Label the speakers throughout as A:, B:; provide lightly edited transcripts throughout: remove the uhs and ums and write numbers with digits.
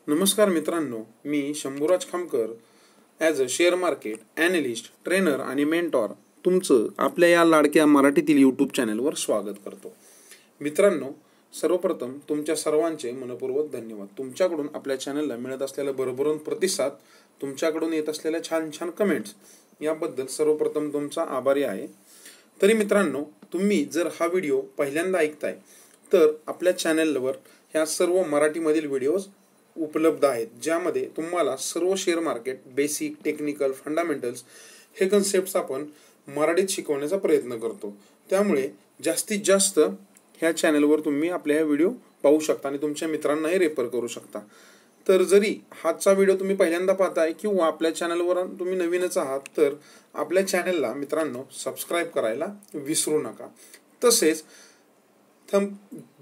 A: नमस्कार मित्रांनो, मी Shambhuraj Khamkar as a share market analyst, trainer आणि मेंटॉर तुमचं आपल्या या लाडक्या मराठीतील यूट्यूब चॅनलवर स्वागत करतो. मित्रांनो, सर्वप्रथम तुमच्या सर्वांचे मनपूर्वक धन्यवाद. तुमच्याकडून आपल्या चॅनलला मिळत असलेला भरभरून प्रतिसाद, तुमच्याकडून येत असलेल्या छान छान कमेंट्स याबद्दल सर्वप्रथम तुमचा आभारी आहे. तरी मित्रांनो, तुम्ही जर हा व्हिडिओ पहिल्यांदा ऐकताय तर आपल्या चॅनलवर ह्या सर्व मराठीमधील व्हिडिओज उपलब्ध आहेत, ज्यामध्ये तुम्हाला सर्व share market basic, technical, fundamentals हे कन्सेप्ट्स आपण मराठीत शिकवण्याचा प्रयत्न करतो. त्यामुळे जास्तीत जास्त ह्या चॅनलवर तुम्ही आपल्या ह्या व्हिडिओ पाहू शकता आणि तुमच्या मित्रांनाही रेफर करू शकता. तर जरी हाचा व्हिडिओ तुम्ही पहिल्यांदा पाहताय किंवा आपल्या चॅनलवर तुम्ही नवीनच आहात तर आपल्या चॅनलला मित्रांनो सबस्क्राईब करायला विसरू नका. तसेच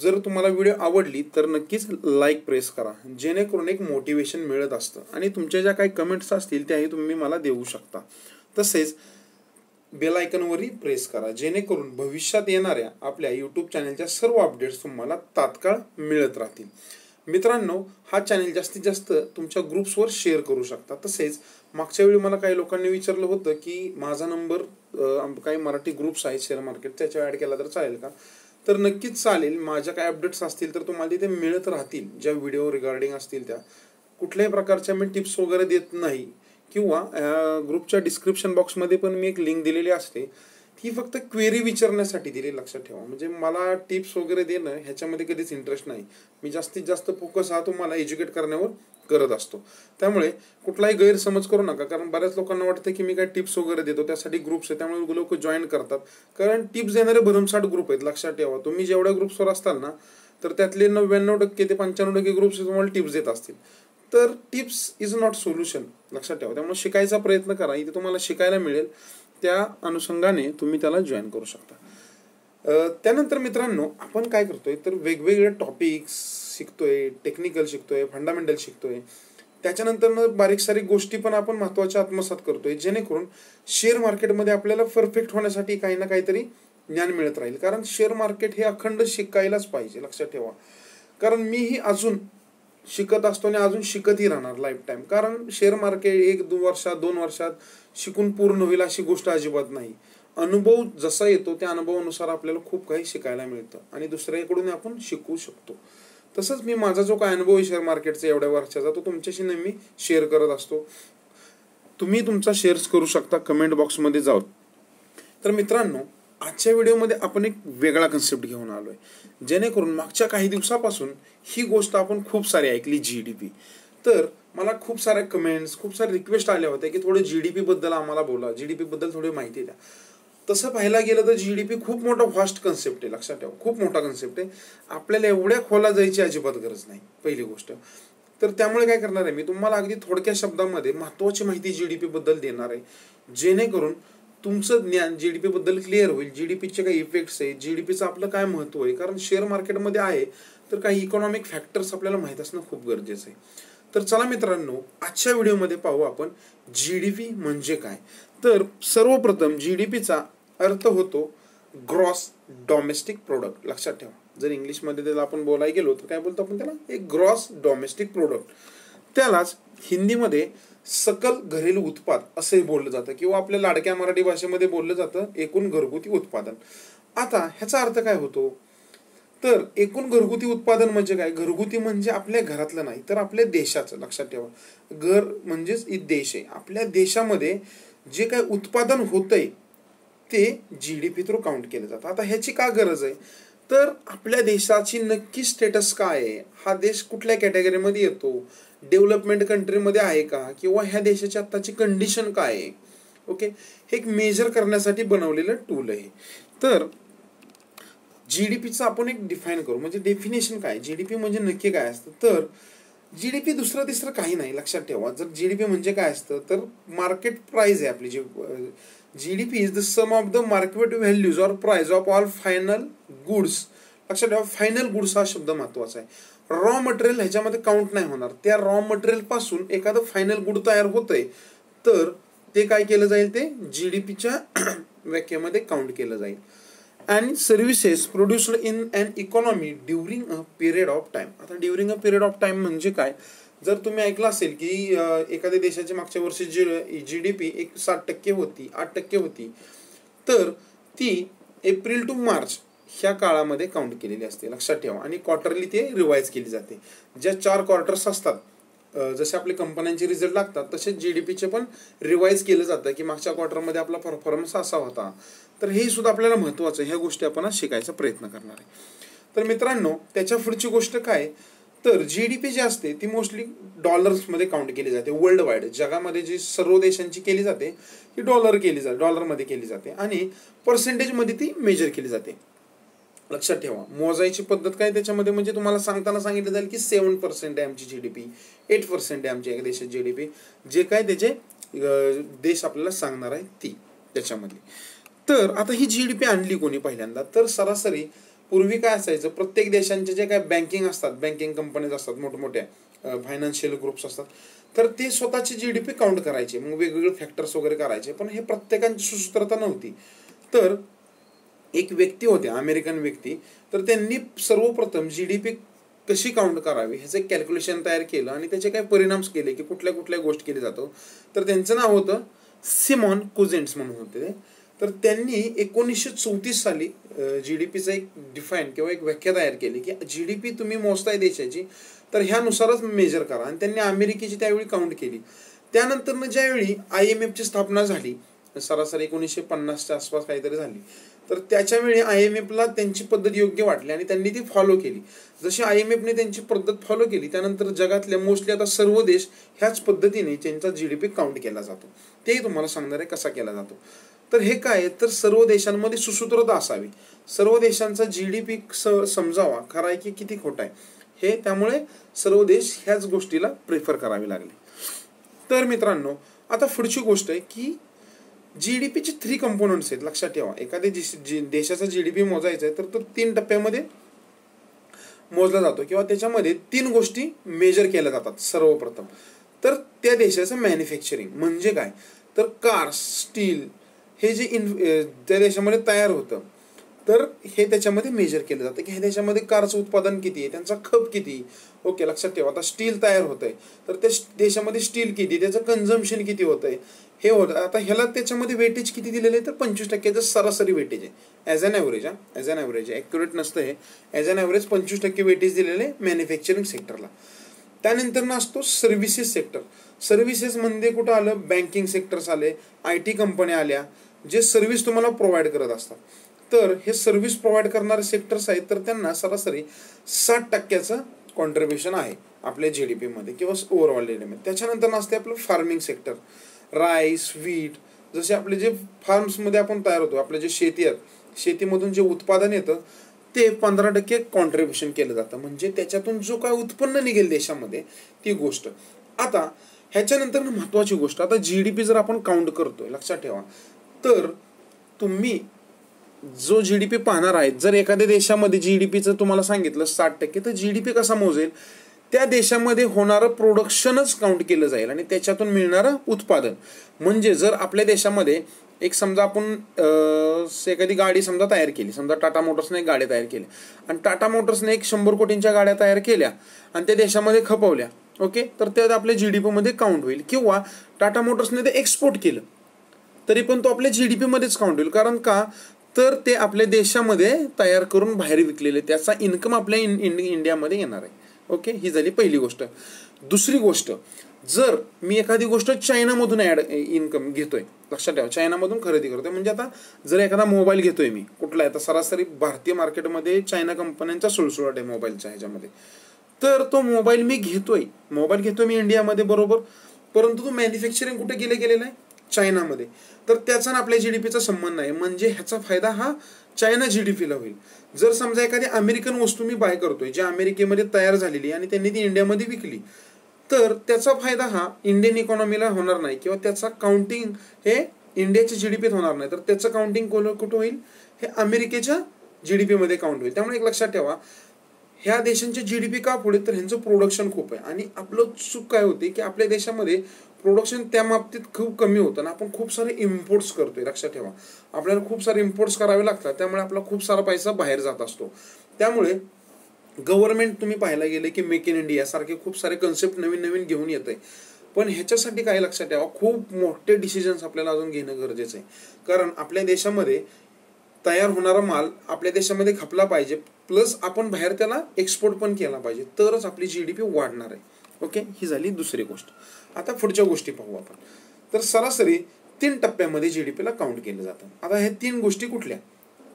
A: जर तुम्हाला व्हिडिओ आवडली तर नक्कीच लाईक प्रेस करा, जेणेकरून एक मोटिवेशन मिळत असतं आणि तुमच्या ज्या काही कमेंट्स असतील त्याही तुम्ही मला देऊ शकता. तसेच बेल आयकॉनवरही प्रेस करा, जेणेकरून भविष्यात येणाऱ्या आपल्या यूट्यूब चॅनलच्या सर्व अपडेट्स तुम्हाला तात्काळ मिळत राहतील. मित्रांनो, हा चॅनल जास्तीत जास्त तुमच्या ग्रुप्सवर शेअर करू शकता. तसेच मागच्या वेळी मला काही लोकांनी विचारलं होतं की माझा नंबर काही मराठी ग्रुप्स आहेत शेअर मार्केट, त्याच्यावर ॲड केला तर चालेल का? तर नक्कीच चालेल. माझ्या काय अपडेट्स असतील तर तुम्हाला तिथे मिळत राहतील. ज्या व्हिडिओ रिगार्डिंग असतील त्या कुठल्याही प्रकारच्या मी टिप्स वगैरे देत नाही, किंवा ग्रुपच्या डिस्क्रिप्शन बॉक्समध्ये पण मी एक लिंक दिलेली असते, ती फक्त क्वेरी विचारण्यासाठी दिली, लक्षात ठेवा. म्हणजे मला टिप्स वगैरे देणं ह्याच्यामध्ये कधीच इंटरेस्ट नाही. मी जास्तीत जास्त फोकस हा तुम्हाला एज्युकेट करण्यावर करत असतो. त्यामुळे कुठलाही गैरसमज करू नका, कारण बऱ्याच लोकांना वाटतं की मी काय टिप्स वगैरे देतो, त्यासाठी ग्रुप्स आहे त्यामुळे लोक जॉईन करतात. कारण टिप्स देणारे भरमसाठ ग्रुप आहेत, लक्षात ठेवा. तुम्ही जेवढ्या ग्रुप्सवर असताल ना तर त्यातले 99% ते 95% ग्रुप्स तुम्हाला टिप्स देत असतील. तर टिप्स इज नॉट सोल्युशन, लक्षात ठेवा. त्यामुळे शिकायचा प्रयत्न करा, इथे तुम्हाला शिकायला मिळेल, त्या अनुषंगाने तुम्ही त्याला जॉईन करू शकता. त्यानंतर मित्रांनो, आपण काय करतोय तर वेगवेगळे टॉपिक्स शिकतोय, टेक्निकल शिकतोय, फंडामेंटल शिकतोय. त्याच्यानंतर बारीक सारीक गोष्टी पण आपण महत्त्वाच्या आत्मसात करतोय, जेणेकरून शेअर मार्केटमध्ये आपल्याला परफेक्ट होण्यासाठी काही ना काहीतरी ज्ञान मिळत राहील. कारण शेअर मार्केट हे अखंड शिकायलाच पाहिजे, लक्षात ठेवा. कारण मीही अजून शिकत असतो आणि अजून शिकतही राहणार लाईफ टाईम. कारण शेअर मार्केट 1-2 वर्षात 2 वर्षात शिकून पूर्ण होईल अशी गोष्ट अजिबात नाही. अनुभव जसा येतो त्या अनुभवानुसार आपल्याला खूप काही शिकायला मिळतं आणि दुसऱ्याकडून आपण शिकू शकतो. तसंच मी माझा जो काय अनुभव आहे शेअर मार्केटचा एवढ्या वर्षाचा, तो तुमच्याशी नेहमी शेअर करत असतो. तुम्ही तुमचा शेअर्स करू शकता कमेंट बॉक्समध्ये जाऊन. तर मित्रांनो, आजच्या व्हिडिओमध्ये आपण एक वेगळा कन्सेप्ट घेऊन आलोय, जेणेकरून मागच्या काही दिवसापासून ही गोष्ट आपण खूप सारी ऐकली, GDP. तर मला खूप साऱ्या कमेंट्स, खूप सारे रिक्वेस्ट आल्या होत्या की थोडं GDP बद्दल आम्हाला बोला, GDP बद्दल थोडी माहिती द्या. तसं पाहायला गेलं तर GDP खूप मोठा व्हास्ट कन्सेप्ट आहे, लक्षात ठेवा. खूप मोठा कन्सेप्ट आहे. आपल्याला एवढ्या खोला जायची अजिबात गरज नाही, पहिली गोष्ट. तर त्यामुळे काय करणार आहे, मी तुम्हाला अगदी थोडक्या शब्दामध्ये महत्त्वाची माहिती GDP बद्दल देणार आहे, जेणेकरून तुमचं ज्ञान GDP बद्दल क्लिअर होईल. GDPचे काही इफेक्ट्स आहे, GDPचं आपलं काय महत्त्व आहे. कारण शेअर मार्केटमध्ये आहे तर काही इकॉनॉमिक फॅक्टर्स आपल्याला माहीत असणं खूप गरजेचं आहे. तर चला मित्रांनो, आजच्या व्हिडिओमध्ये पाहू आपण GDP म्हणजे काय. तर सर्वप्रथम GDPचा अर्थ होतो ग्रॉस डोमेस्टिक प्रोडक्ट, लक्षात ठेवा. जर इंग्लिशमध्ये त्याला आपण बोलायला गेलो तर काय बोलतो आपण त्याला, एक ग्रॉस डोमेस्टिक प्रोडक्ट. त्यालाच हिंदीमध्ये सकल घरेलू उत्पाद असंही बोललं जातं, किंवा आपल्या लाडक्या मराठी भाषेमध्ये बोललं जातं एकूण घरगुती उत्पादन. आता ह्याचा अर्थ काय होतो, तर एकूण घरगुती उत्पादन म्हणजे काय. घरगुती म्हणजे आपल्या घरातलं नाही तर आपल्या देशाचं, लक्षात ठेवा. घर म्हणजेच देश आहे. आपल्या देशामध्ये जे काय उत्पादन होतंय ते GDP थ्रू काउंट केलं जातं. आता ह्याची का गरज आहे, तर आपल्या देशाची नक्की स्टेटस काय आहे, हा देश कुठल्या कॅटेगरीमध्ये येतो, डेव्हलपमेंट कंट्रीमध्ये आहे का, किंवा ह्या देशाची आत्ताची कंडिशन काय आहे. ओके, हे एक मेजर करण्यासाठी बनवलेलं टूल आहे. तर GDPचं आपण एक डिफाईन करू, म्हणजे डेफिनेशन काय, GDP म्हणजे नक्की काय असतं. तर GDP दुसरं तिसरं काही नाही, लक्षात ठेवा. जर GDP म्हणजे काय असतं तर मार्केट प्राइस आहे आपली. GDP is the sum of the market values or price of all final goods. लक्षात ठेवा, फायनल गुड्स हा शब्द महत्वाचा आहे. रॉ मटेरियल ह्याच्यामध्ये काउंट नाही होणार. त्या रॉ मटेरियल पासून एखादं फायनल गुड तयार होतंय तर ते काय केलं जाईल, ते GDPच्या व्याख्येमध्ये काउंट केलं जाईल. And services produced in an economy during a period of time. आता during a period of time म्हणजे काय, जर तुम्ही ऐकलं असेल की एखाद्या देशाची मागच्या वर्षी GDP 7% होती, 8% होती, तर ती एप्रिल टू मार्च ह्या काळामध्ये काउंट केलेली असते, लक्षात ठेवा. आणि क्वार्टरली ते रिवाईज केली जाते. ज्या 4 क्वार्टर्स असतात, जसे आपले कंपन्यांचे रिझल्ट लागतात तसेच GDPचे पण रिवाईज केलं जातं की मागच्या क्वार्टरमध्ये आपला परफॉर्मन्स असा होता. तर हे सुद्धा आपल्याला महत्त्वाचं आहे. ह्या गोष्टी आपण शिकायचा प्रयत्न करणार आहे. तर मित्रांनो, त्याच्या पुढची गोष्ट काय, तर GDP जी असते ती मोस्टली डॉलर्समध्ये काउंट केली जाते. वर्ल्ड वाईड जगामध्ये जी सर्व देशांची केली जाते ही डॉलरमध्ये केली जाते आणि पर्सेंटेजमध्ये ती मेजर केली जाते. लक्षात ठेवा. मोजायची पद्धत काय त्याच्यामध्ये, म्हणजे तुम्हाला सांगताना सांगितलं जाईल की 7% आहे आमची GDP, 8% आहे आमच्या एका देशाची GDP, जे काय त्याचे देश आपल्याला सांगणार आहे ती त्याच्यामधली. तर आता ही GDP आणली कोणी पहिल्यांदा, तर सरासरी पूर्वी काय असायचं, प्रत्येक देशांचे जे काय बँकिंग असतात, बँकिंग कंपनीज असतात, मोठमोठ्या फायनान्शियल ग्रुप्स असतात, तर ते स्वतःची GDP काउंट करायचे. मग वेगवेगळे फॅक्टर्स वगैरे करायचे, पण हे प्रत्येकांची सुसूत्रता नव्हती. तर एक व्यक्ती होते, अमेरिकन व्यक्ती, तर त्यांनी सर्वप्रथम GDP कशी काउंट करावी ह्याचं एक कॅल्क्युलेशन तयार केलं आणि त्याचे काय परिणाम केले की कुठल्या कुठल्या गोष्टी केली जातो. तर त्यांचं नाव होतं सिमॉन कुझेंट्स म्हणून होते. तर त्यांनी 1934 साली GDPचं एक डिफाईन किंवा एक व्याख्या तयार केली की GDP तुम्ही मोजताय देशाची तर ह्यानुसारच मेजर करा. आणि त्यांनी अमेरिकेची त्यावेळी काउंट केली. त्यानंतर ज्यावेळी IMFची स्थापना झाली, सरासरी 1950च्या आसपास काहीतरी झाली, तर त्याच्यावेळी IMFला त्यांची पद्धत योग्य वाटली आणि त्यांनी ती फॉलो केली. जशी IMFने त्यांची पद्धत फॉलो केली, त्यानंतर जगातल्या मोस्टली आता सर्व देश ह्याच पद्धतीने त्यांचा GDP काउंट केला जातो. तेही तुम्हाला सांगणार आहे कसा केला जातो. तर हे काय, तर सर्व देशांमध्ये सुसूत्रता असावी, सर्व देशांचा GDP समजावा, खरा आहे की किती खोटा आहे हे, त्यामुळे सर्व देश ह्याच गोष्टीला प्रेफर करावे लागले. तर मित्रांनो, आता पुढची गोष्ट आहे की GDPचे 3 कंपोनंट्स आहेत, लक्षात ठेवा. एखाद्या देशाचा GDP मोजायचा आहे तर तो 3 टप्प्यामध्ये मोजला जातो किंवा त्याच्यामध्ये 3 गोष्टी मेजर केल्या जातात. सर्वप्रथम तर त्या देशाचं मॅन्युफॅक्चरिंग म्हणजे काय, तर कार्स, स्टील हे जे त्या देशामध्ये तयार होतं, तर हे त्याच्यामध्ये मेजर केलं जातं की ह्या देशामध्ये कारचं उत्पादन किती आहे, त्यांचा खप किती. ओके, लक्षात ठेवा. आता स्टील तयार होत आहे तर त्या देशामध्ये स्टील किती, त्याचं कन्झम्पशन किती होतं आहे हे होतं. आता ह्याला त्याच्यामध्ये वेटेज किती दिलेलं आहे, तर 25% सरासरी वेटेज आहे. ॲज अन ॲव्हरेज ॲक्युरेट नसतं हे. ॲज अन ॲव्हरेज 25% वेटेज दिलेलं आहे मॅन्युफॅक्चरिंग सेक्टरला. त्यानंतर असतो सर्व्हिसेस सेक्टर. सर्व्हिसेस म्हणजे कुठं आलं, बँकिंग सेक्टर्स आले, IT कंपन्या आल्या, जे सर्व्हिस तुम्हाला प्रोव्हाइड करत असतात. तर हे सर्व्हिस प्रोव्हाइड करणारे सेक्टर्स आहेत, तर त्यांना सरासरी 60% कॉन्ट्रीब्युशन आहे आपल्या GDP मध्ये किंवा ओव्हरऑल GDP. त्याच्यानंतर असते आपलं फार्मिंग सेक्टर. राईस, व्हीट, जसे आपले जे फार्म्समध्ये आपण तयार होतो, आपले जे शेती आहेत, शेतीमधून जे उत्पादन येतं ते 15% कॉन्ट्रीब्युशन केलं जातं. म्हणजे त्याच्यातून जो काय उत्पन्न निघेल देशामध्ये ती गोष्ट. आता ह्याच्यानंतर महत्त्वाची गोष्ट, आता GDP जर आपण काउंट करतोय, लक्षात ठेवा, तर तुम्ही जो GDP पाहणार आहेत, जर एखाद्या देशामध्ये GDPचं तुम्हाला सांगितलं 60%, तर GDP कसा मोजेल, त्या देशामध्ये होणारं प्रोडक्शनच काउंट केलं जाईल आणि त्याच्यातून मिळणारं उत्पादन. म्हणजे जर आपल्या देशामध्ये एक समजा आपण एखादी गाडी समजा तयार केली, समजा टाटा मोटर्सने एक गाडी तयार केली आणि टाटा मोटर्सने 100 कोटींच्या गाड्या तयार केल्या आणि त्या देशामध्ये खपवल्या, ओके, तर त्यात आपल्या GDP मध्ये काउंट होईल. किंवा टाटा मोटर्सने ते एक्सपोर्ट केलं तरी पण तो आपल्या GDP मध्येच काउंट होईल. कारण का, तर ते आपल्या देशामध्ये तयार करून बाहेर विकलेले, त्याचा इन्कम आपल्या इंडियामध्ये येणार आहे. ओके, ही झाली पहिली गोष्ट. दुसरी गोष्ट, जर मी एखादी गोष्ट चायनामधून इन्कम घेतोय, लक्षात ठेवा, चायनामधून खरेदी करतोय, म्हणजे आता जर एखादा मोबाईल घेतोय मी, कुठला आहे, तर सरासरी भारतीय मार्केटमध्ये चायना कंपन्यांचा सुळसुळाट आहे मोबाईलच्या ह्याच्यामध्ये. तर तो मोबाईल घेतोय मी इंडियामध्ये, बरोबर, परंतु तो मॅन्युफॅक्चरिंग कुठे गेलेला आहे, चायनामध्ये. तर त्याचा आपल्या GDPचा संबंध नाही. म्हणजे ह्याचा फायदा हा चायना GDPला होईल. जर समजा एखादी अमेरिकन वस्तू मी बाय करतोय जी अमेरिकेमध्ये तयार झालेली आणि त्यांनी ती इंडियामध्ये विकली, तर त्याचा फायदा हा इंडियन इकॉनॉमीला होणार नाही किंवा त्याचा काउंटिंग हे इंडियाच्या GDPत होणार नाही. तर त्याचं काउंटिंग कुठं होईल, हे अमेरिकेच्या GDP मध्ये काउंट होईल. त्यामुळे एक लक्षात ठेवा, ह्या देशांचे GDP का पुढे, तर ह्यांचं प्रोडक्शन खूप आहे. आणि आपलं चूक काय होते की आपल्या देशामध्ये प्रोडक्शन त्या बाबतीत खूप कमी होतं आणि आपण खूप सारे इम्पोर्ट्स करतोय. लक्षात ठेवा, आपल्याला खूप सारे इम्पोर्ट्स करावे लागतात, त्यामुळे आपला खूप सारा पैसा बाहेर जात असतो. त्यामुळे गव्हर्नमेंट तुम्ही पाहायला गेले की मेक इन इंडिया सारखे खूप सारे कन्सेप्ट नवीन नवीन घेऊन येत आहे, पण ह्याच्यासाठी काय लक्षात ठेवा, खूप मोठे डिसिजन्स आपल्याला अजून घेणं गरजेचं आहे. कारण आपल्या देशामध्ये तयार होणारा माल आपल्या देशामध्ये खपला पाहिजे, प्लस आपण बाहेर त्याला एक्सपोर्ट पण केला पाहिजे, तरच आपली GDP वाढणार आहे. ओके, ही झाली दुसरी गोष्ट. आता पुढच्या गोष्टी पाहू आपण. तर सरासरी 3 टप्प्यामध्ये GDPला काउंट केलं जातं. आता हे 3 गोष्टी कुठल्या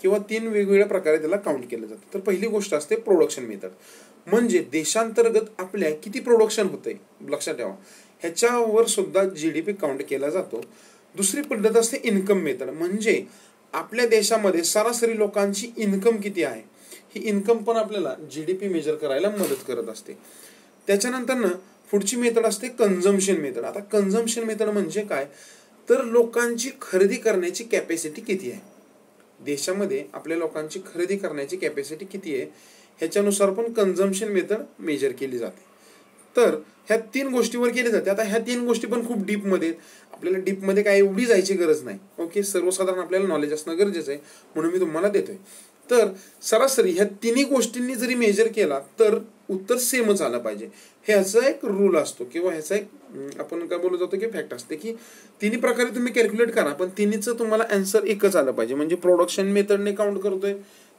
A: किंवा 3 वेगवेगळ्या प्रकारे त्याला काउंट केलं जातं. तर पहिली गोष्ट असते प्रोडक्शन मेथड, म्हणजे देशांतर्गत आपल्या किती प्रोडक्शन होतंय लक्षात ठेवा, ह्याच्यावर सुद्धा GDP काउंट केला जातो. दुसरी पद्धत असते इन्कम मेथड, म्हणजे आपल्या देशामध्ये सरासरी लोकांची इन्कम किती आहे, ही इन्कम पण आपल्याला GDP मेजर करायला मदत करत असते. त्याच्यानंतर पुढची मेथड असते कन्झम्पशन मेथड. आता कन्झम्पशन मेथड म्हणजे काय, तर लोकांची खरेदी करण्याची कॅपॅसिटी किती आहे, देशामध्ये आपल्या लोकांची खरेदी करण्याची कॅपॅसिटी किती आहे, ह्याच्यानुसार पण कन्झम्पशन मेथड मेजर केली जाते. तर ह्या 3 गोष्टीवर केली जाते. आता ह्या 3 गोष्टी पण खूप डीपमध्ये, आपल्याला डीपमध्ये काय एवढी जायची गरज नाही. ओके, सर्वसाधारण आपल्याला नॉलेज असणं गरजेचं आहे, म्हणून मी तुम्हाला देतोय. तर सरासरी ह्या 3 गोष्टींनी जरी मेजर केला तर उत्तर सेमच आलं पाहिजे, ह्याचा एक रूल असतो किंवा ह्याचा एक आपण काय बोलू जातो की फॅक्ट असते की 3 प्रकारे तुम्ही कॅल्क्युलेट करा, पण 3चं तुम्हाला आन्सर एकच आलं पाहिजे. म्हणजे प्रोडक्शन मेथडने काउंट करतोय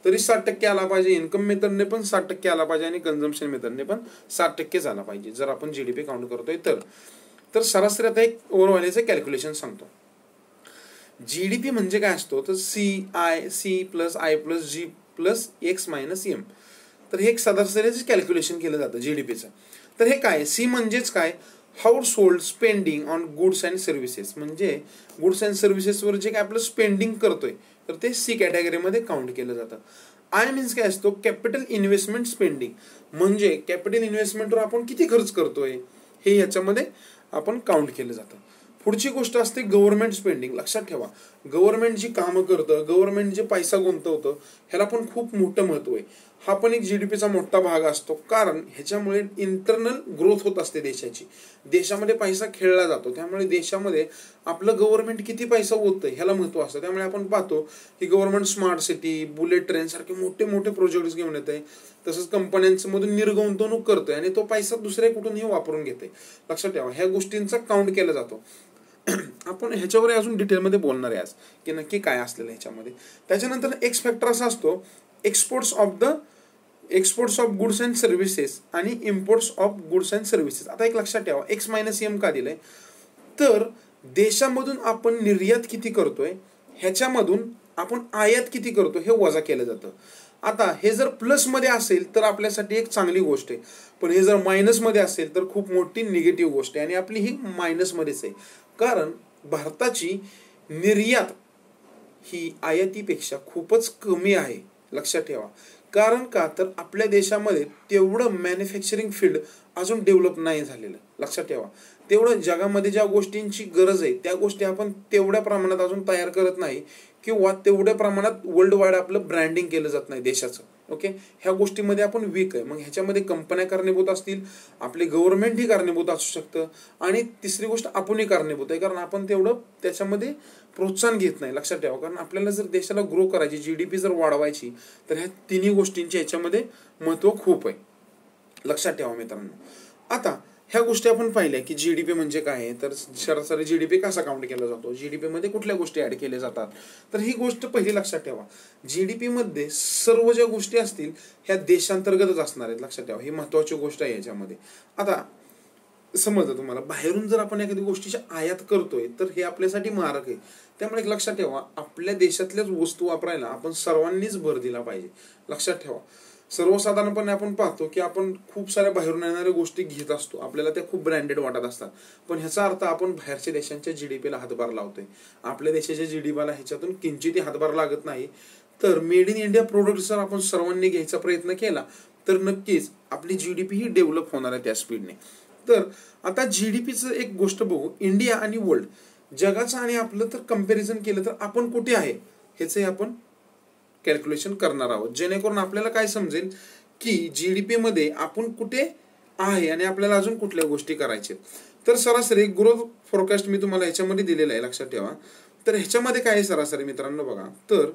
A: तरी 60% आला पाहिजे, इन्कम मेथडने पण 60% आला पाहिजे आणि कन्झम्पशन मेथडने पण 60% आला पाहिजे जर आपण GDP काउंट करतोय तर सरासरी आता एक ओव्हरऑलचं कॅल्क्युलेशन सांगतो. GDP म्हणजे काय असतो, तर C plus I plus G plus X minus M. तर हे एक सरासरीचं कॅल्क्युलेशन केलं जातं GDPचं. तर हे काय, C म्हणजेच काय, house hold spending on goods and services, म्हणजे गुड्स अँड सर्व्हिसेसवर जे काय आपलं स्पेंडिंग करतोय तर ते C कॅटेगरीमध्ये काउंट केलं जातं. I मीन्स काय असतो, कॅपिटल इन्व्हेस्टमेंट स्पेंडिंग, म्हणजे कॅपिटल इन्व्हेस्टमेंटवर आपण किती खर्च करतोय हे याच्यामध्ये आपण काउंट केलं जातं. पुढची गोष्ट असते गव्हर्नमेंट स्पेंडिंग. लक्षात ठेवा, गव्हर्नमेंट जी कामं करतं, गव्हर्नमेंट जे पैसा गुंतवतं, ह्याला पण खूप मोठं महत्व आहे. हा पण एक GDPचा मोठा भाग असतो, कारण ह्याच्यामुळे इंटरनल ग्रोथ होत असते देशाची, देशामध्ये पैसा खेळला जातो, त्यामुळे देशामध्ये आपलं गव्हर्नमेंट किती पैसा ओततं ह्याला महत्व असतं. त्यामुळे आपण पाहतो की government smart city, bullet train सारखे मोठे मोठे प्रोजेक्ट्स घेऊन येत आहे, तसंच कंपन्यांमधून निर्गुंतवणूक करतोय आणि तो पैसा दुसऱ्या कुठूनही वापरून घेते. लक्षात ठेवा, ह्या गोष्टींचा काउंट केला जातो. आपण ह्याच्यावर अजून डिटेलमध्ये बोलणार आहे आज की नक्की काय असलेलं ह्याच्यामध्ये. त्याच्यानंतर एक्स फॅक्टर असा असतो, exports of goods and services आणि imports of goods and services. आता एक लक्षात ठेवा, X मायनस M का दिलंय, तर देशामधून आपण निर्यात किती करतोय ह्याच्यामधून आपण आयात किती करतो हे वजा केलं जातं. आता हे जर प्लसमध्ये असेल तर आपल्यासाठी एक चांगली गोष्ट आहे, पण हे जर मायनसमध्ये असेल तर खूप मोठी निगेटिव्ह गोष्ट आहे, आणि आपली ही मायनसमध्येच आहे. कारण भारताची निर्यात ही आयातीपेक्षा खूपच कमी आहे, लक्षात ठेवा. कारण का, तर आपल्या देशामध्ये तेवढं मॅन्युफॅक्चरिंग फील्ड अजून डेव्हलप नाही झालेलं. लक्षात ठेवा, तेवढं जगामध्ये ज्या गोष्टींची गरज आहे त्या गोष्टी आपण तेवढ्या प्रमाणात अजून तयार करत नाही, किंवा तेवढ्या प्रमाणात वर्ल्ड वाईड आपलं ब्रँडिंग केलं जात नाही देशाचं. ओके, ह्या गोष्टीमध्ये आपण वीक आहे. मग ह्याच्यामध्ये कंपन्या कारणीभूत असतील, आपले गव्हर्नमेंटही कारणीभूत असू शकतं, आणि तिसरी गोष्ट आपणही कारणीभूत आहे, कारण आपण तेवढं त्याच्यामध्ये प्रोत्साहन घेत नाही. लक्षात ठेवा, कारण आपल्याला जर देशाला ग्रो करायची, GDP जर वाढवायची, तर ह्या 3 गोष्टींच्या ह्याच्यामध्ये महत्त्व खूप आहे. लक्षात ठेवा मित्रांनो. आता ह्या गोष्टी आपण पाहिल्या की GDP म्हणजे काय आहे, तर सरासरी GDP कसा काउंट केला जातो, GDP मध्ये कुठल्या गोष्टी ऍड केल्या जातात. तर ही गोष्ट पहिली लक्षात ठेवा, GDP मध्ये सर्व ज्या गोष्टी असतील ह्या देशांतर्गतच असणार आहेत. लक्षात ठेवा, ही महत्वाची गोष्ट आहे याच्यामध्ये. आता समजा तुम्हाला बाहेरून जर आपण एखादी गोष्टीची आयात करतोय तर हे आपल्यासाठी मारक आहे. त्यामुळे एक लक्षात ठेवा, आपल्या देशातल्याच वस्तू वापरायला आपण सर्वांनीच भर दिला पाहिजे. लक्षात ठेवा, सर्वसाधारणपणे आपण पाहतो की आपण खूप साऱ्या बाहेरून येणाऱ्या गोष्टी घेत असतो, आपल्याला त्या खूप ब्रँडेड वाटत असतात, पण ह्याचा अर्थ आपण बाहेरच्या देशांच्या GDPला हातभार लावतोय. आपल्या देशाच्या GDPला ह्याच्यातून किंचितही हातभार लागत नाही. तर मेड इन इंडिया प्रोडक्ट जर आपण सर्वांनी घ्यायचा प्रयत्न केला तर नक्कीच आपली GDP ही डेव्हलप होणार आहे त्या स्पीडने. तर आता GDPचं एक गोष्ट बघू, इंडिया आणि वर्ल्ड, जगाचं आणि आपलं तर कंपॅरिझन केलं तर आपण कुठे आहे ह्याचे आपण कॅल्क्युलेशन करणार आहोत, जेणेकरून आपल्याला काय समजेल की GDP मध्ये आपण कुठे आहे आणि आपल्याला अजून कुठल्या गोष्टी करायच्या. तर सरासरी ग्रोथ फोरकास्ट मी तुम्हाला ह्याच्यामध्ये दिलेला आहे, लक्षात ठेवा. तर ह्याच्यामध्ये काय आहे सरासरी मित्रांनो बघा, तर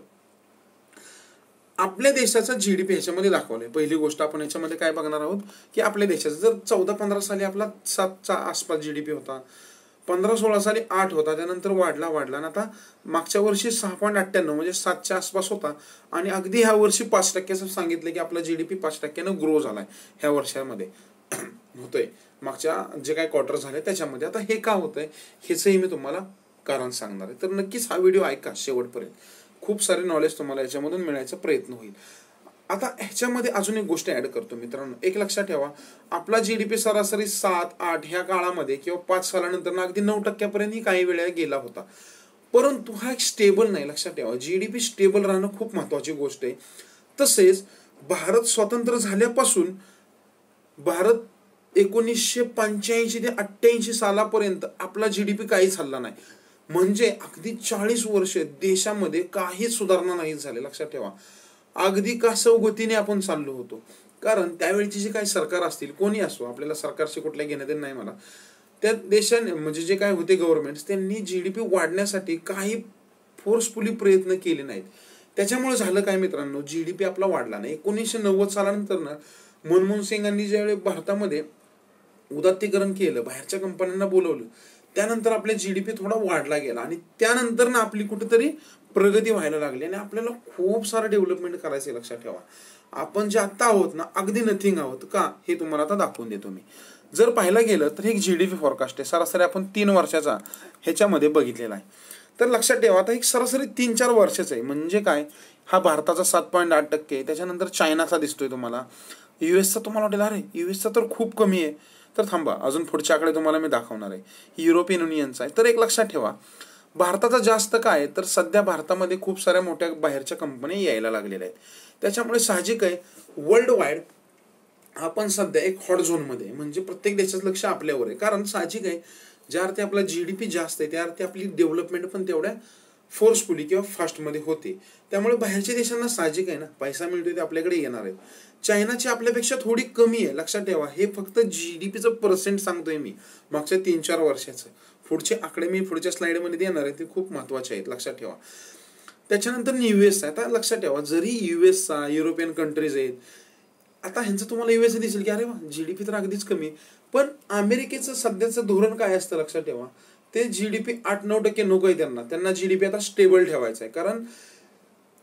A: आपल्या देशाचा जीडीपी ह्याच्यामध्ये दाखवलंय. पहिली गोष्ट आपण याच्यामध्ये काय बघणार आहोत की आपल्या देशाचा जर 14-15 साली आपला 7च्या आसपास जीडीपी होता, 15-16 साली 8 होता, त्यानंतर वाढला आणि आता मागच्या वर्षी 6.98 म्हणजे 7च्या आसपास होता आणि अगदी ह्या वर्षी 5% सांगितलं की आपला जीडीपी 5% ग्रो झालाय ह्या वर्षामध्ये होतोय, मागच्या जे काही क्वार्टर झाले त्याच्यामध्ये. आता हे का होतंय ह्याचंही मी तुम्हाला कारण सांगणार आहे, तर नक्कीच हा व्हिडिओ ऐका शेवटपर्यंत. खूप सारे नॉलेज तुम्हाला याच्यामधून मिळायचा प्रयत्न होईल. आता ह्याच्यामध्ये अजून एक गोष्ट ऍड करतो मित्रांनो. एक लक्षात ठेवा, आपला जीडीपी सरासरी 7-8 ह्या काळामध्ये किंवा 5 सालानंतर ना अगदी 9% ही काही वेळा गेला होता, परंतु हा एक स्टेबल नाही. लक्षात ठेवा, जीडीपी स्टेबल राहणं खूप महत्वाची गोष्ट आहे. तसेच भारत स्वतंत्र झाल्यापासून भारत 1985 ते 88 सालापर्यंत आपला जीडीपी काहीच हल्ला नाही, म्हणजे अगदी 40 वर्ष देशामध्ये काहीच सुधारणा नाही झाली. लक्षात ठेवा, अगदी कासवगतीने आपण चाललो होतो. कारण त्यावेळीची जी काही सरकार असतील, कोणी असो, आपल्याला सरकारशी कुठल्या घेणं देणं नाही मला, त्या देशाने म्हणजे जे काय होते गव्हर्नमेंट, त्यांनी जीडीपी वाढण्यासाठी काही फोर्सफुली प्रयत्न केले नाहीत. त्याच्यामुळे झालं काय मित्रांनो, जीडीपी आपला वाढला नाही. 1990 सालानंतर ना मनमोहन सिंगांनी ज्यावेळी भारतामध्ये उदात्तीकरण केलं, बाहेरच्या कंपन्यांना बोलवलं, त्यानंतर आपल्या जीडीपी थोडा वाढला गेला आणि त्यानंतर ना आपली कुठेतरी प्रगती व्हायला लागली आणि आपल्याला खूप सारं डेव्हलपमेंट करायचं. लक्षात ठेवा, आपण जे आता आहोत ना अगदी नथिंग आहोत का, हे तुम्हाला आता दाखवून देतो मी. जर पाहायला गेलं तर एक जीडीपी फॉरकास्ट आहे, सरासरी आपण 3 वर्षाचा ह्याच्यामध्ये बघितलेला आहे. तर लक्षात ठेवा, आता एक सरासरी 3-4 वर्षाचं आहे. म्हणजे काय, हा भारताचा 7.8%, त्याच्यानंतर चायनाचा दिसतोय तुम्हाला, युएसचा तुम्हाला वाटेल अरे युएसचा तर खूप कमी आहे, तर थांबा अजून पुढच्या आकडे तुम्हाला मी दाखवणार आहे. युरोपियन युनियनचा आहे. तर एक लक्षात ठेवा, भारताचा जास्त काय तर सध्या भारतामध्ये खूप साऱ्या मोठ्या बाहेरच्या कंपन्या यायला लागलेल्या आहेत. त्याच्यामुळे साहजिक आहे वर्ल्ड वाईड आपण सध्या एक हॉट झोनमध्ये, म्हणजे प्रत्येक देशाचं लक्ष आपल्यावर आहे. कारण साहजिक आहे, ज्या अर्थी आपला जीडीपी जास्त आहे त्या अर्थी आपली डेव्हलपमेंट पण तेवढ्या फोर्सफुली किंवा फास्टमध्ये होते. त्यामुळे बाहेरच्या देशांना साहजिक आहे ना, पैसा मिळतोय ते आपल्याकडे येणार आहे. चायनाची आपल्यापेक्षा थोडी कमी आहे. लक्षात ठेवा, हे फक्त जीडीपीचं पर्सेंट सांगतोय मी मागच्या 3-4 वर्षाचं. पुढचे आकडे मी पुढच्या स्लाइडमध्ये देणार आहे, ते खूप महत्वाचे आहेत. लक्षात ठेवा. त्याच्यानंतर युएस आहे. आता लक्षात ठेवा, जरी युएसचा युरोपियन कंट्रीज आहेत, आता ह्यांचं तुम्हाला युएस दिसेल की अरे वा जीडीपी तर अगदीच कमी, पण अमेरिकेचं सध्याचं धोरण काय असतं लक्षात ठेवा, ते जीडीपी 8-9% नको आहे त्यांना जीडीपी आता स्टेबल ठेवायचा आहे. कारण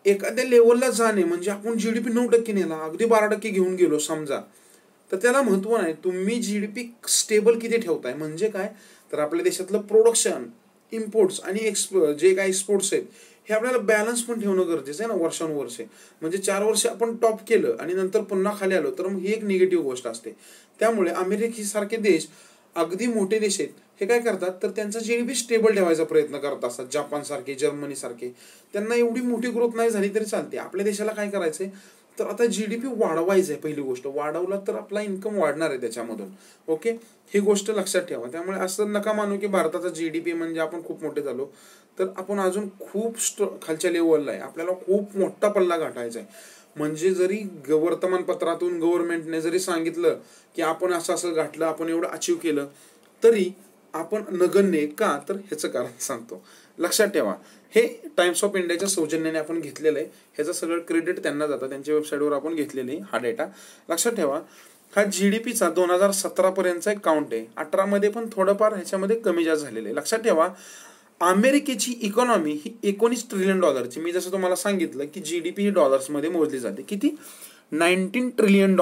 A: एखाद्या लेवलला जाणे म्हणजे आपण जीडीपी 9% नेला, अगदी 12% घेऊन गेलो समजा, तर त्याला महत्व नाही. तुम्ही जीडीपी स्टेबल किती ठेवताय, म्हणजे काय तर आपल्या देशातलं प्रोडक्शन, इम्पोर्ट्स आणि जे काही एक्सपोर्ट्स आहेत हे आपल्याला बॅलन्स पण ठेवणं गरजेचं आहे ना वर्षानुवर्षे. म्हणजे 4 वर्ष आपण टॉप केलं आणि नंतर पुन्हा खाली आलो तर मग ही एक निगेटिव्ह गोष्ट असते. त्यामुळे अमेरिकेसारखे देश, अगदी मोठे देश आहेत, हे काय करतात तर त्यांचा जीडीपी स्टेबल ठेवायचा प्रयत्न करत असतात. जपान सारखे, जर्मनी सारखे, त्यांना एवढी मोठी ग्रोथ नाही झाली तरी चालते. आपल्या देशाला काय करायचंय तर आता जीडीपी वाढवायचं आहे. पहिली गोष्ट, वाढवला तर आपला इन्कम वाढणार आहे त्याच्यामधून. ओके, ही गोष्ट लक्षात ठेवा. त्यामुळे असं नका मानू की भारताचा जीडीपी म्हणजे आपण खूप मोठे झालो, तर आपण अजून खूप खालच्या लेवलला आहे. आपल्याला खूप मोठा पल्ला गाठायचा आहे. म्हणजे जरी वर्तमानपत्रातून गव्हर्नमेंटने जरी सांगितलं की आपण असं गाठलं, आपण एवढं अचीव केलं, तरी आपण नगण्य का, तर ह्याचं कारण सांगतो. लक्षात ठेवा, हे टाइम्स ऑफ इंडियाच्या सौजन्याने आपण घेतलेलं आहे. ह्याचं सगळं क्रेडिट त्यांना जातं, त्यांच्या वेबसाईटवर आपण घेतलेलं आहे हा डेटा. लक्षात ठेवा, हा जीडीपीचा 2017 पर्यंतचा एक काउंट आहे. 18 मध्ये पण थोडंफार ह्याच्यामध्ये कमी जास्त झालेलं आहे. लक्षात ठेवा, अमेरिकेची इकॉनॉमी ही $19 ट्रिलियन, मी जसं तुम्हाला सांगितलं की जीडीपी ही डॉलर्समध्ये मोजली जाते. किती? $19 ट्रिलियन.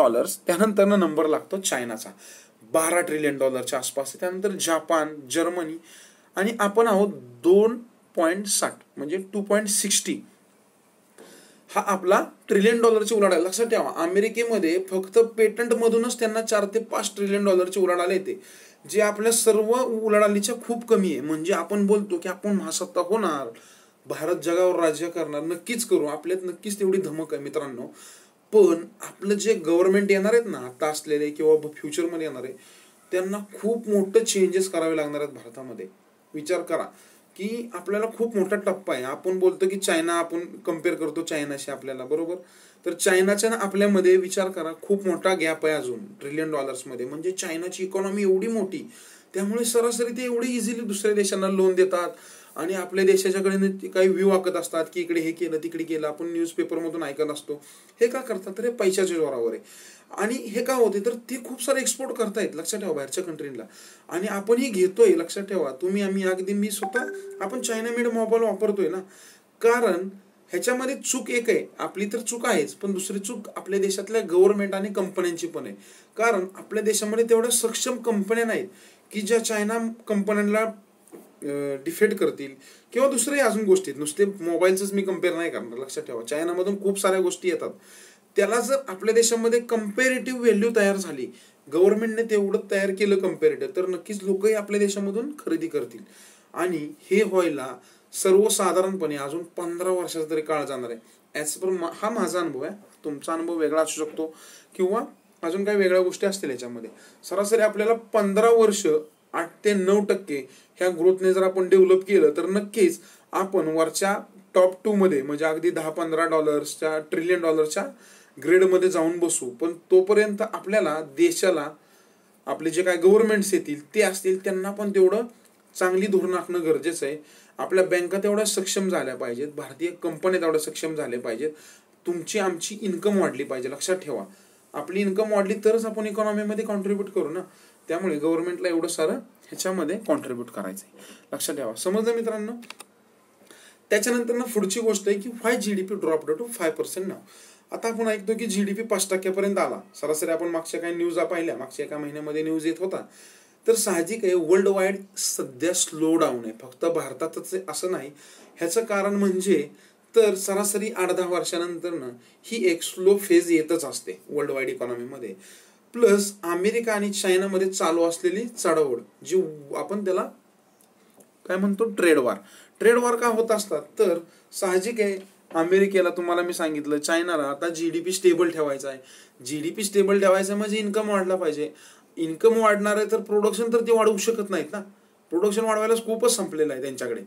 A: त्यानंतर नंबर लागतो चायनाचा, $12 ट्रिलियन आसपास. त्यानंतर जापान, जर्मनी आणि आपण आहोत 2.60 म्हणजे 2.60. हा आपला ट्रिलियन डॉलरची उलाढाल. लक्षात ठेवा, अमेरिकेमध्ये फक्त पेटंट मधूनच त्यांना 4 ते 5 ट्रिलियन डॉलरची उलाढाल येते, जे आपल्या सर्व उलाढालीच्या खूप कमी आहे. म्हणजे आपण बोलतो की आपण महासत्ता होणार, भारत जगावर राज्य करणार, नक्कीच करू, आपल्यात नक्कीच तेवढी धमक आहे मित्रांनो. पण आपलं जे गव्हर्नमेंट येणार आहेत ना आता असलेले किंवा फ्युचरमध्ये येणार आहे, त्यांना खूप मोठं चेंजेस करावे लागणार आहेत भारतामध्ये. विचार करा की आपल्याला खूप मोठा टप्पा आहे. आपण बोलतो की चायना, आपण कम्पेअर करतो चायनाशी आपल्याला, बरोबर, तर चायनाच्या ना आपल्यामध्ये विचार करा, खूप मोठा गॅप आहे अजून ट्रिलियन डॉलर्समध्ये. म्हणजे चायनाची इकॉनॉमी एवढी मोठी, त्यामुळे सरासरी ते एवढी इझिली दुसऱ्या देशांना लोन देतात आणि आपल्या देशाच्याकडे काही व्ह्यू आखत असतात की इकडे हे केलं तिकडे केलं, आपण न्यूजपेपरमधून ऐकत असतो. हे का करतात? तर हे पैशाच्या जोरावर आहे. आणि हे का होते तर ते खूप सारे एक्सपोर्ट करतायत, लक्षात ठेवा, बाहेरच्या कंट्रीला. आणि आपणही घेतोय, लक्षात ठेवा. तुम्ही, आम्ही, अगदी मी स्वतः, आपण चायना मेड मोबाईल वापरतोय ना. कारण ह्याच्यामध्ये चूक एक आहे, आपली तर चूक आहेच, पण दुसरी चूक आपल्या देशातल्या गव्हर्नमेंट आणि कंपन्यांची पण आहे. कारण आपल्या देशामध्ये तेवढ्या सक्षम कंपन्या नाहीत की ज्या चायना कंपन्यांना डिफेट करतील, किंवा दुसरे अजून गोष्टी आहेत. नुसते मोबाईलच मी कम्पेअर नाही करणार, लक्षात ठेवा. चायनामधून खूप साऱ्या गोष्टी येतात. त्याला जर आपल्या देशामध्ये कम्पॅरेटिव्ह व्हॅल्यू तयार झाली, गव्हर्नमेंटने तेवढं तयार केलं कम्पॅरेटिव्ह, तर नक्कीच लोकही आपल्या देशामधून खरेदी करतील. आणि हे व्हायला सर्वसाधारणपणे अजून 15 वर्षाचा तरी काळ जाणार आहे. ॲज पर हा माझा अनुभव आहे. तुमचा अनुभव वेगळा असू शकतो, किंवा अजून काही वेगळ्या गोष्टी असतील याच्यामध्ये. सरासरी आपल्याला 15 वर्ष 8 ते 9% ह्या ग्रोथने जर आपण डेव्हलप केलं, तर नक्कीच आपण वरच्या टॉप 2 मध्ये, म्हणजे अगदी $10-15 ट्रिलियन डॉलरच्या ग्रेडमध्ये जाऊन बसू. पण तोपर्यंत आपल्याला देशाला आपले जे काय गव्हर्नमेंट्स येतील ते असतील, त्यांना पण तेवढं चांगली धोरणं आखणं गरजेचं आहे. आपल्या बँका तेवढ्या सक्षम झाल्या पाहिजेत, भारतीय कंपन्या तेवढ्या सक्षम झाल्या पाहिजेत, तुमची आमची इन्कम वाढली पाहिजे. लक्षात ठेवा, आपली इन्कम वाढली तरच आपण इकॉनॉमीमध्ये कॉन्ट्रीब्यूट करू ना. त्यामुळे गव्हर्नमेंटला एवढं सारं ह्याच्यामध्ये कॉन्ट्रीब्यूट करायचं आहे. लक्षात ठेवा. समजलं मित्रांनो? त्याच्यानंतर ना पुढची गोष्ट आहे की व्हाय GDP ड्रॉप टू 5% नाव. आता आपण ऐकतो की GDP 5% आला. सरासरी आपण मागच्या काही न्यूज पाहिल्या, मागच्या एका महिन्यामध्ये न्यूज येत होता. तर साहजिक आहे, वर्ल्ड वाईड सध्या स्लो डाऊन आहे. फक्त भारतातच असं नाही. ह्याचं कारण म्हणजे तर सरासरी 8-10 वर्षानंतर ही एक स्लो फेज येतच असते वर्ल्ड वाईड इकॉनॉमीमध्ये. प्लस अमेरिका आणि चायनामध्ये चालू असलेली चढाओढ, जी आपण त्याला काय म्हणतो, ट्रेड वॉर. ट्रेड वॉर का होत असतात? तर साहजिक आहे, अमेरिकेला तुम्हाला मी सांगितलं, चायनाला आता GDP स्टेबल ठेवायचा आहे. GDP स्टेबल ठेवायचं म्हणजे इन्कम वाढला पाहिजे. इन्कम वाढणार आहे तर प्रोडक्शन तर ते वाढवू शकत नाहीत ना. प्रोडक्शन वाढवायला स्कोपच संपलेला आहे त्यांच्याकडे.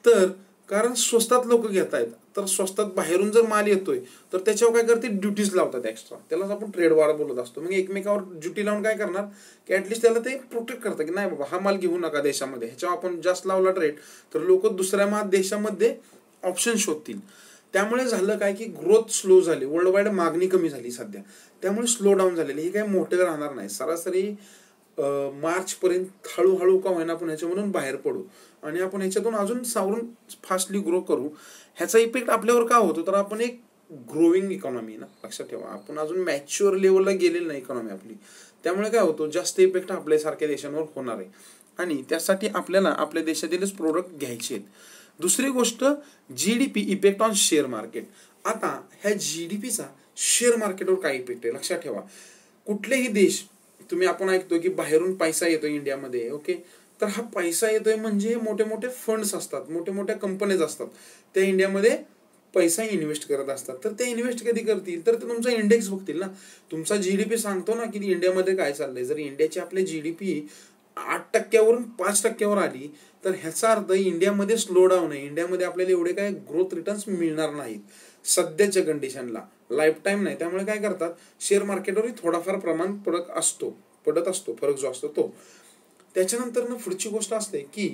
A: तर कारण स्वस्तात लोक घेत आहेत, तर स्वस्तात बाहेरून जर माल येतोय तर त्याच्यावर काय करते, ड्युटीज लावतात एक्स्ट्रा. त्यालाच आपण ट्रेड वॉर बोलत असतो. मग एकमेकावर ड्युटी लावून काय करणार की ऍटलिस्ट त्याला ते प्रोटेक्ट करतात की नाही बाबा, हा माल घेऊ नका देशामध्ये. ह्याच्यावर आपण जास्त लावला ट्रेड तर लोक दुसऱ्या देशामध्ये ऑप्शन शोधतील. त्यामुळे झालं काय की ग्रोथ स्लो झाली, वर्ल्ड वाईड मागणी कमी झाली सध्या. त्यामुळे स्लो डाऊन झालेली. हे काही मोठं राहणार नाही. सरासरी मार्च पर्यंत हळूहळू का होईना आपण ह्याच्यामधून बाहेर पडू आणि आपण ह्याच्यातून अजून सावरून फास्टली ग्रो करू. ह्याचा इफेक्ट आपल्यावर का होतो, तर आपण एक ग्रोविंग इकॉनॉमी ना, लक्षात ठेवा. आपण अजून मॅच्युअर लेवलला गेलेली नाही इकॉनॉमी आपली. त्यामुळे काय होतो, जास्त इफेक्ट आपल्यासारख्या देशांवर होणार आहे. आणि त्यासाठी आपल्याला आपल्या देशातीलच प्रोडक्ट घ्यायचे आहेत. दुसरी गोष्ट, GDP effect on share market. आता ह्या GDPचा शेअर मार्केटवर काय इफेक्ट आहे, लक्षात ठेवा. कुठलेही देश तुम्ही, आपण ऐकतो की बाहेरून पैसा येतो इंडियामध्ये, ओके, तर हा पैसा येतोय म्हणजे मोठे मोठे फंड्स असतात, मोठे मोठ्या कंपनीज असतात, त्या इंडियामध्ये पैसा इन्व्हेस्ट करत असतात. तर ते इन्व्हेस्ट कधी करतील, तर ते तुमचा इंडेक्स बघतील ना. तुमचा GDP सांगतो ना की इंडियामध्ये काय चाललंय. जर इंडियाची आपली GDP 8%वरून 5%वर आली तर ह्याचा अर्थ इंडियामध्ये स्लो डाऊन आहे. इंडियामध्ये आपल्याला एवढे काय ग्रोथ रिटर्न्स मिळणार नाहीत सध्याच्या कंडिशनला, लाईफ टाईम नाही. त्यामुळे काय करतात, शेअर मार्केटवरही थोडाफार प्रमाण पडत असतो फरक जो असतो तो. त्याच्यानंतर पुढची गोष्ट असते की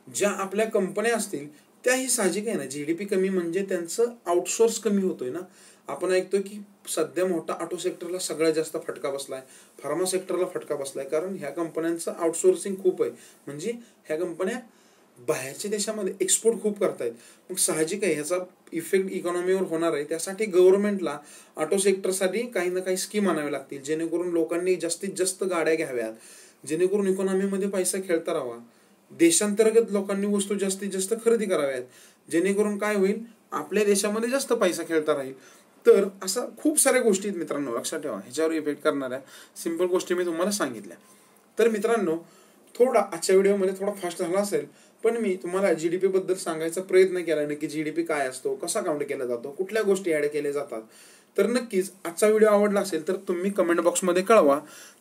A: ज्या आपल्या कंपन्या असतील त्याही साहजिक आहे ना, GDP कमी म्हणजे त्यांचं आउटसोर्स कमी होतोय ना. आपण ऐकतो की सध्या मोठा ऑटो सेक्टरला सगळ्यात जास्त फटका बसलाय, फार्मा सेक्टरला फटका बसलाय, कारण ह्या कंपन्यांचं आउटसोर्सिंग खूप आहे. म्हणजे ह्या कंपन्या बाहेरच्या देशामध्ये एक्सपोर्ट खूप करतायत. मग साहजिक आहे ह्याचा इफेक्ट इकॉनॉमीवर होणार आहे. त्यासाठी गव्हर्नमेंटला ऑटो सेक्टरसाठी काही ना काही स्कीम आणाव्या लागतील, जेणेकरून लोकांनी जास्तीत जास्त गाड्या घ्याव्यात, जेणेकरून इकॉनॉमीमध्ये पैसा खेळता राहावा. देशांतर्गत लोकांनी वस्तू जास्तीत जास्त खरेदी कराव्यात, जेणेकरून काय होईल, आपल्या देशामध्ये जास्त पैसा खेळता राहील. तर असं खूप साऱ्या गोष्टी आहेत मित्रांनो, लक्षात ठेवा. ह्याच्यावर इफेक्ट करणाऱ्या सिंपल गोष्टी मी तुम्हाला सांगितल्या. तर मित्रांनो, थोडा आजच्या व्हिडिओमध्ये थोडा फास्ट झाला असेल, पण मी तुम्हाला GDP बद्दल सांगायचा प्रयत्न केला नाही की GDP काय असतो, कसा काउंट केला जातो, कुठल्या गोष्टी ऍड केल्या जातात. तर नक्कीच आजचा व्हिडिओ आवडला असेल तर तुम्ही कमेंट बॉक्समध्ये कळवा.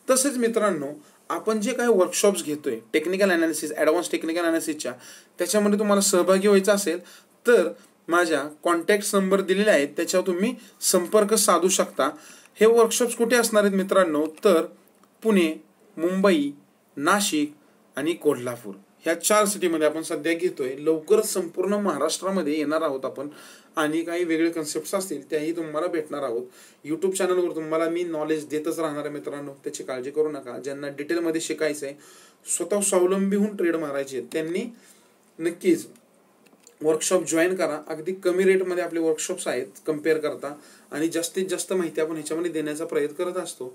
A: तसेच मित्रांनो, आपण जे काही वर्कशॉप्स घेतोय टेक्निकल अनालिसिस, ॲडव्हान्स टेक्निकल अनालिसिसच्या, त्याच्यामध्ये तुम्हाला सहभागी व्हायचं असेल तर माझ्या कॉन्टॅक्ट नंबर दिलेले आहेत, त्याच्यावर तुम्ही संपर्क साधू शकता. हे वर्कशॉप्स कुठे असणार आहेत मित्रांनो, तर पुणे, मुंबई, नाशिक आणि कोल्हापूर ह्या 4 सिटीमध्ये आपण सध्या घेतोय. लवकरच संपूर्ण महाराष्ट्रामध्ये येणार आहोत आपण आणि काही वेगळे कन्सेप्ट्स असतील त्याही तुम्हाला भेटणार आहोत. यूट्यूब चॅनलवर तुम्हाला मी नॉलेज देतच राहणार आहे मित्रांनो, त्याची काळजी करू नका. ज्यांना डिटेलमध्ये शिकायचं आहे, स्वतः स्वावलंबी होऊन ट्रेड मारायचे आहेत, त्यांनी नक्कीच वर्कशॉप जॉईन करा. अगदी कमी रेटमध्ये आपले वर्कशॉप्स आहेत कम्पेअर करता आणि जास्तीत जास्त माहिती आपण ह्याच्यामध्ये देण्याचा प्रयत्न करत असतो.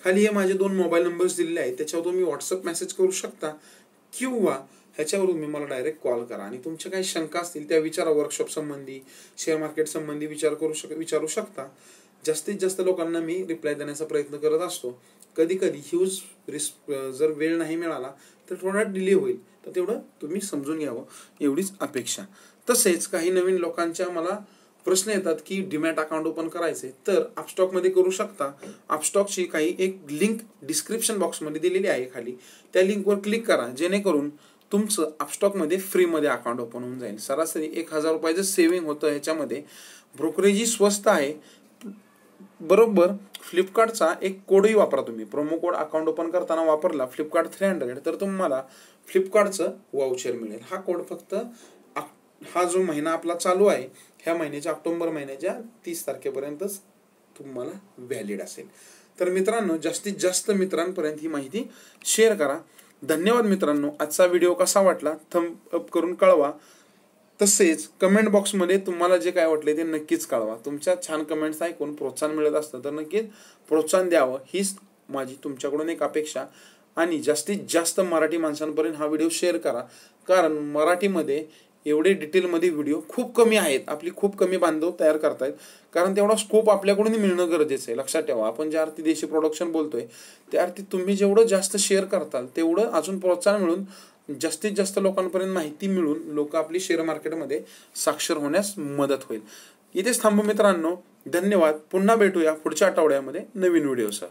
A: खाली हे माझे 2 मोबाईल नंबर्स दिलेले आहेत, त्याच्यावर तुम्ही व्हॉट्सअप मेसेज करू शकता किंवा ह्याच्यावरून मी मला डायरेक्ट कॉल करा आणि तुमच्या काही शंका असतील त्या विचारा. वर्कशॉप संबंधी, शेअर मार्केट संबंधी विचारू शकता. जास्तीत जास्त लोकांना मी रिप्लाय देण्याचा प्रयत्न करत असतो. कधी कधी जर वेळ नाही मिळाला तर थोडा डिले होईल, तर तेवढं तुम्ही समजून घ्यावं एवढीच अपेक्षा. तसेच काही नवीन लोकांच्या मला प्रश्न येतात की डीमॅट अकाउंट ओपन करायचे, तर अपस्टॉकमध्ये करू शकता. अपस्टॉकची काही एक लिंक डिस्क्रिप्शन बॉक्समध्ये दिलेली आहे खाली, त्या लिंकवर क्लिक करा जेणेकरून तुमचं अपस्टॉकमध्ये फ्रीमध्ये अकाउंट ओपन होऊन जाईल. सरासरी 1000 रुपयाचं सेव्हिंग होतं ह्याच्यामध्ये. ब्रोकरेजही स्वस्त आहे. बरोबर फ्लिपकार्टचा एक कोडही वापरा तुम्ही. प्रोमो कोड अकाउंट ओपन करताना वापरला फ्लिपकार्ट 300, तर तुम्हाला फ्लिपकार्टचं वाउचर मिळेल. हा कोड फक्त हा जो महिना आपला चालू आहे ह्या महिन्याच्या ऑक्टोबर महिन्याच्या 30 तारखेपर्यंतच तुम्हाला व्हॅलिड असेल. तर मित्रांनो, जास्तीत जास्त मित्रांपर्यंत ही माहिती शेअर करा. धन्यवाद मित्रांनो. आजचा व्हिडिओ कसा वाटला थंब अप करून कळवा. तसेच कमेंट बॉक्समध्ये तुम्हाला जे काय वाटले ते नक्कीच कळवा. तुमच्या छान कमेंट्स ऐकून प्रोत्साहन मिळत असतं तर नक्कीच प्रोत्साहन द्यावं हीच माझी तुमच्याकडून एक अपेक्षा. आणि जास्तीत जास्त मराठी माणसांपर्यंत हा व्हिडिओ शेअर करा, कारण मराठीमध्ये एवढे डिटेलमध्ये व्हिडिओ खूप कमी आहेत. आपली खूप कमी बांधव तयार करतायत, कारण तेवढा स्कोप आपल्याकडून मिळणं गरजेचं आहे. लक्षात ठेवा, आपण ज्या अर्थी देशी प्रोडक्शन बोलतोय त्या अर्थी तुम्ही जेवढं जास्त शेअर करताल तेवढं अजून प्रोत्साहन मिळून जास्तीत जास्त लोकांपर्यंत माहिती मिळून लोक आपली शेअर मार्केटमध्ये साक्षर होण्यास मदत होईल. इथेच थांबू मित्रांनो. धन्यवाद. पुन्हा भेटूया पुढच्या आठवड्यामध्ये नवीन व्हिडिओसह.